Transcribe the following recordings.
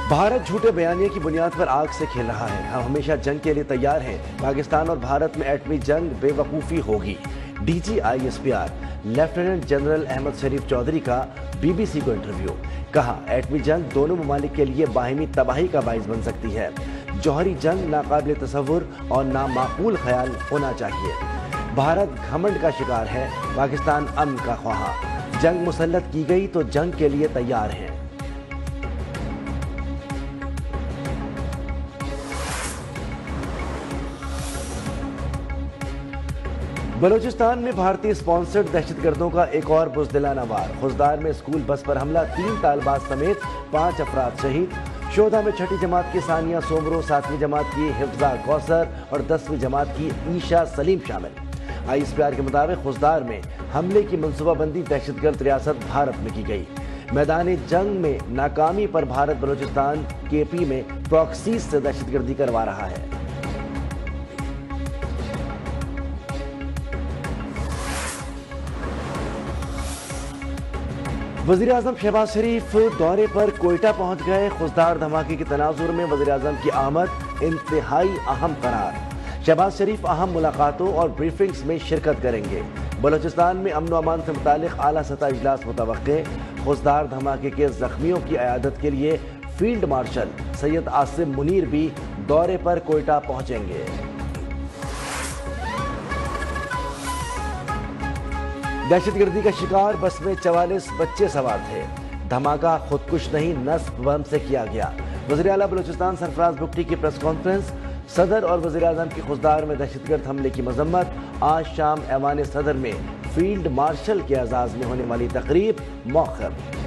भारत झूठे बयानिए की बुनियाद पर आग से खेल रहा है। हम हमेशा जंग के लिए तैयार हैं। पाकिस्तान और भारत में एटमी जंग बेवकूफ़ी होगी। DGISPR लेफ्टिनेंट जनरल अहमद शरीफ चौधरी का BBC को इंटरव्यू। कहा, एटमी जंग दोनों ममालिक के लिए बाहिमी तबाही का बाइस बन सकती है। जौहरी जंग नाकाबिल तसव्वुर और नामाकूल ख्याल होना चाहिए। भारत घमंड का शिकार है, पाकिस्तान अमन का ख्वाह। जंग मुसल्लत की गई तो जंग के लिए तैयार हैं। बलूचिस्तान में भारतीय स्पॉन्सर्ड दहशतगर्दों का एक और बुज़दिलाना वार। खुजदार में स्कूल बस पर हमला, 3 तालिबात समेत 5 अफराद शहीद। शोधा में 6ठी जमात की सानिया सोमरो, 7वीं जमात की हिफ्जा कौसर और 10वीं जमात की ईशा सलीम शामिल। ISPR के मुताबिक खुजदार में हमले की मनसूबाबंदी दहशतगर्द रियासत भारत में की गई। मैदान जंग में नाकामी पर भारत बलूचिस्तान KP में प्रॉक्सीज से दहशतगर्दी करवा रहा है। वज़ीर आज़म शहबाज शरीफ दौरे पर कोयटा पहुंच गए। खुजदार धमाके के तनाजुर में वज़ीर आज़म की आमद इंतहाई अहम करार। शहबाज शरीफ अहम मुलाकातों और ब्रीफिंग्स में शिरकत करेंगे। बलूचिस्तान में अमन व अमान से मुतालिक आला सतह इजलास मुतवक्के। खुजदार धमाके के जख्मियों की अयादत के लिए फील्ड मार्शल सैयद आसिम मुनीर भी दौरे पर कोयटा पहुंचेंगे। दहशतगर्दी का शिकार बस में 44 बच्चे सवार थे। धमाका खुदकुश नहीं, नस्ब बम से किया गया। वज़ीर आला बलूचिस्तान सरफराज बुगटी की प्रेस कॉन्फ्रेंस। सदर और वज़ीर आज़म की खुजदार में दहशतगर्द हमले की मजम्मत। आज शाम ऐवान सदर में फील्ड मार्शल के एजाज़ में होने वाली तकरीब मौक़िफ़।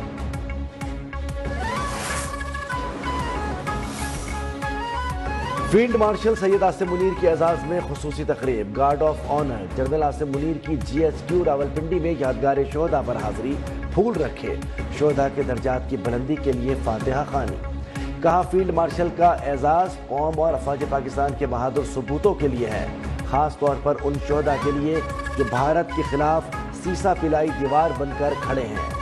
फील्ड मार्शल सैयद आसिम मुनीर के एजाज़ में खुसूसी तकरीब। Guard of honour general Asim Munir की GHQ रावलपिंडी में यादगार शोहदा पर हाजिरी, फूल रखे। शोहदा के दर्जात की बुलंदी के लिए फातिहा खानी। कहा, फील्ड मार्शल का एजाज़ कौम और अफवाज पाकिस्तान के बहादुर सबूतों के लिए है, ख़ास तौर पर उन शोहदा के लिए जो भारत के खिलाफ सीसा पिलाई दीवार बनकर खड़े हैं।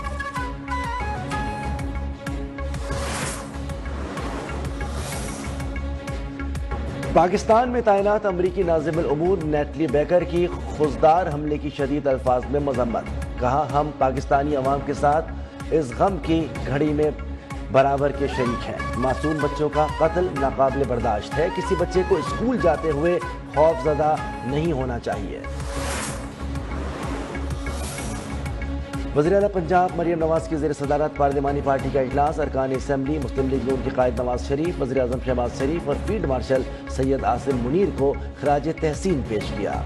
पाकिस्तान में तैनात अमरीकी नाज़िमुल उमूर नेटली बेकर की खुजदार हमले की शदीद अल्फाज में मजम्मत। कहा, हम पाकिस्तानी अवाम के साथ इस गम की घड़ी में बराबर के शरीक हैं। मासूम बच्चों का कत्ल नाकाबिल बर्दाश्त है। किसी बच्चे को स्कूल जाते हुए खौफजदा नहीं होना चाहिए। वज़ीर आला पंजाब मरियम नवाज की ज़ेर सदारत पार्लिमानी पार्टी का इजलास। अरकान असम्बली मुस्लिम लीग नून के कायद नवाज शरीफ, वज़ीर आज़म शहबाज शरीफ और फील्ड मार्शल सैयद आसिम मुनीर को खराज तहसीन पेश किया।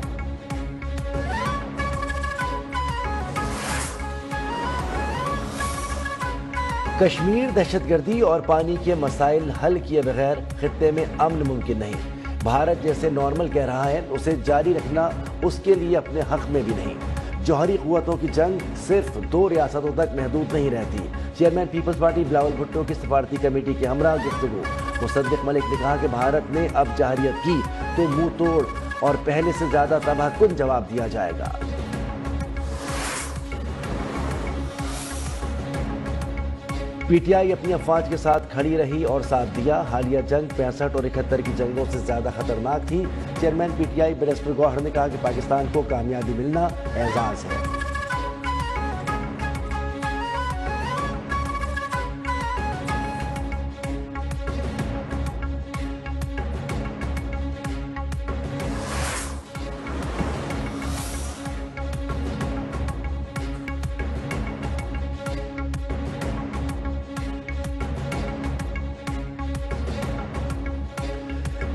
कश्मीर दहशतगर्दी और पानी के मसाइल हल किए बगैर खित्ते में अमन मुमकिन नहीं। भारत जैसे नॉर्मल कह रहा है, उसे जारी रखना उसके लिए अपने हक में भी नहीं। जौहरी कुव्वतों की जंग सिर्फ 2 रियासतों तक महदूद नहीं रहती। Chairman Peoples Party Bilawal Bhutto की सफारती कमेटी के हमरा गुफ्तगू। मुसद्दिक मलिक ने कहा कि भारत ने अब जहरियत की तो मुंह तोड़ और पहले से ज्यादा तबाहकुन जवाब दिया जाएगा। PTI अपनी अफवाज के साथ खड़ी रही और साथ दिया। हालिया जंग 65 और 71 की जंगों से ज्यादा खतरनाक थी। चेयरमैन PTI बैरिस्टर गौहर ने कहा कि पाकिस्तान को कामयाबी मिलना एजाज है।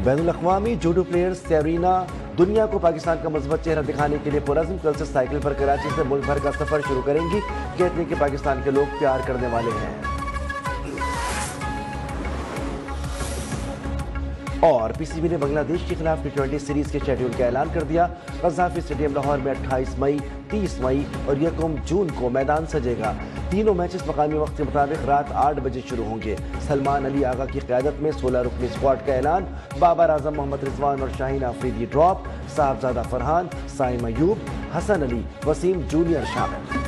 बैनुल अक़वामी जूडो प्लेयर सेरीना दुनिया को पाकिस्तान का मज़बूत चेहरा दिखाने के लिए पुरज़्म कल से साइकिल पर कराची से मुल्क भर का सफर शुरू करेंगी। कहते हैं कि पाकिस्तान के लोग प्यार करने वाले हैं। और PCB ने बांग्लादेश के खिलाफ T20 सीरीज के शेड्यूल का ऐलान कर दिया। क़ज़ाफ़ी स्टेडियम लाहौर में 28 मई, 30 मई और 1 जून को मैदान सजेगा। तीनों मैचेस मकामी वक्त के मुताबिक रात 8 बजे शुरू होंगे। सलमान अली आगा की क़यादत में 16 रुकनी स्क्वाड का ऐलान। बाबर आजम, मोहम्मद रिजवान और शाहीन आफरीदी ड्रॉप। साहबजादा फरहान, साइम अयूब, हसन अली, वसीम जूनियर शामिल।